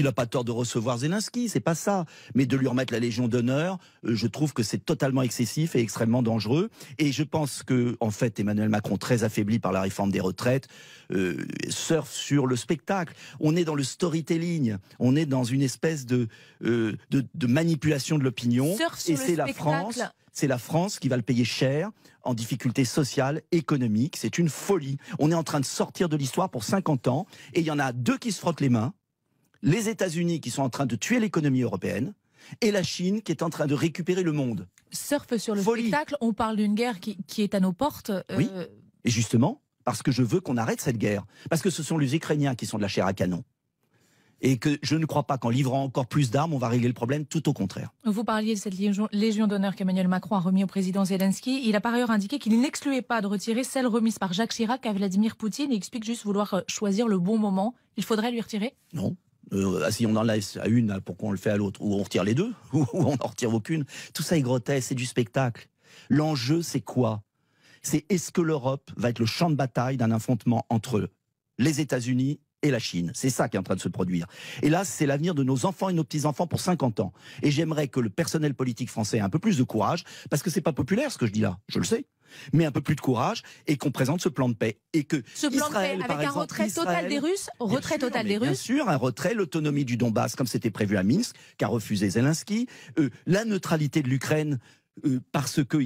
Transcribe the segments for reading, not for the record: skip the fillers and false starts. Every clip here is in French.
il n'a pas tort de recevoir Zelensky, c'est pas ça. Mais de lui remettre la Légion d'honneur, je trouve que c'est totalement excessif et extrêmement dangereux. Et je pense que, en fait, Emmanuel Macron, très affaibli par la réforme des retraites, surfe sur le spectacle. On est dans le storytelling, on est dans une espèce de manipulation de l'opinion. Et c'est la France. C'est la France qui va le payer cher, en difficulté sociale, économique. C'est une folie. On est en train de sortir de l'histoire pour 50 ans. Et il y en a deux qui se frottent les mains. Les États-Unis qui sont en train de tuer l'économie européenne. Et la Chine qui est en train de récupérer le monde. Surfe sur le spectacle, on parle d'une guerre qui est à nos portes. Oui, et justement, parce que je veux qu'on arrête cette guerre. Parce que ce sont les Ukrainiens qui sont de la chair à canon. Et que je ne crois pas qu'en livrant encore plus d'armes, on va régler le problème, tout au contraire. Vous parliez de cette Légion d'honneur qu'Emmanuel Macron a remis au président Zelensky. Il a par ailleurs indiqué qu'il n'excluait pas de retirer celle remise par Jacques Chirac à Vladimir Poutine. Il explique juste vouloir choisir le bon moment. Il faudrait lui retirer? Non. Si on en laisse à une, pourquoi on le fait à l'autre? Ou on retire les deux, ou on n'en retire aucune. Tout ça est grotesque, c'est du spectacle. L'enjeu, c'est quoi? C'est est-ce que l'Europe va être le champ de bataille d'un affrontement entre les États-Unis et la Chine? C'est ça qui est en train de se produire. Et là, c'est l'avenir de nos enfants et nos petits-enfants pour 50 ans. Et j'aimerais que le personnel politique français ait un peu plus de courage, parce que c'est pas populaire ce que je dis là, je le sais, mais un peu plus de courage, et qu'on présente ce plan de paix. Et que ce plan Israël, de paix avec un retrait total des Russes, bien sûr, un retrait, l'autonomie du Donbass, comme c'était prévu à Minsk, qu'a refusé Zelensky, la neutralité de l'Ukraine, parce que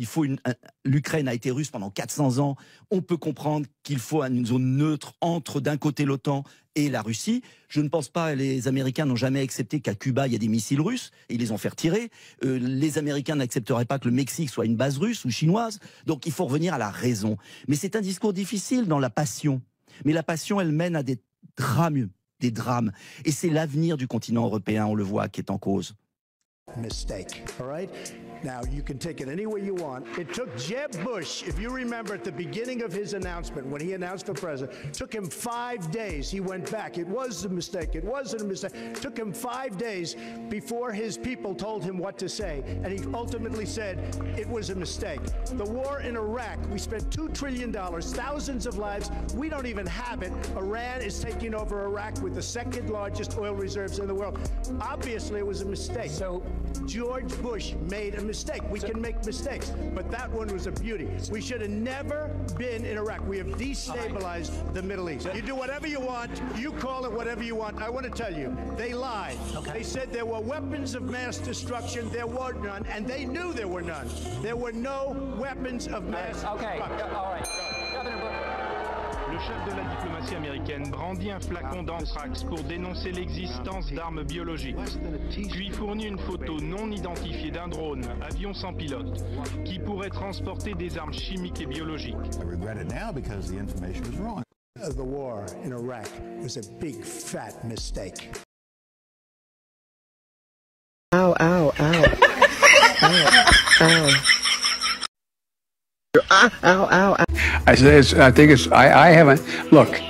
l'Ukraine a été russe pendant 400 ans, on peut comprendre qu'il faut une zone neutre entre d'un côté l'OTAN et la Russie. Je ne pense pas, les Américains n'ont jamais accepté qu'à Cuba il y a des missiles russes, et ils les ont fait retirer. Les Américains n'accepteraient pas que le Mexique soit une base russe ou chinoise. Donc il faut revenir à la raison. Mais c'est un discours difficile dans la passion. Mais la passion, elle mène à des drames. Et c'est l'avenir du continent européen, on le voit, qui est en cause. Mistake, all right? Now, you can take it any way you want. It took Jeb Bush, if you remember at the beginning of his announcement, when he announced for president, it took him 5 days. He went back. It was a mistake. It wasn't a mistake. It took him 5 days before his people told him what to say. And he ultimately said it was a mistake. The war in Iraq, we spent $2 trillion, thousands of lives. We don't even have it. Iran is taking over Iraq with the second largest oil reserves in the world. Obviously, it was a mistake. So George Bush made a mistake. We can make mistakes, but that one was a beauty. We should have never been in Iraq. We have destabilized the Middle East. You do whatever you want. You call it whatever you want. I want to tell you, they lied. They said there were weapons of mass destruction. There were none, and they knew there were none. There were no weapons of mass destruction. All right. Le chef de la diplomatie américaine brandit un flacon d'anthrax pour dénoncer l'existence d'armes biologiques, puis fournit une photo non identifiée d'un drone, avion sans pilote, qui pourrait transporter des armes chimiques et biologiques. The war in Iraq was a big fat mistake. Ow, ow, ow. Ow, ow. Ow, ow, ow. I think I haven't, look.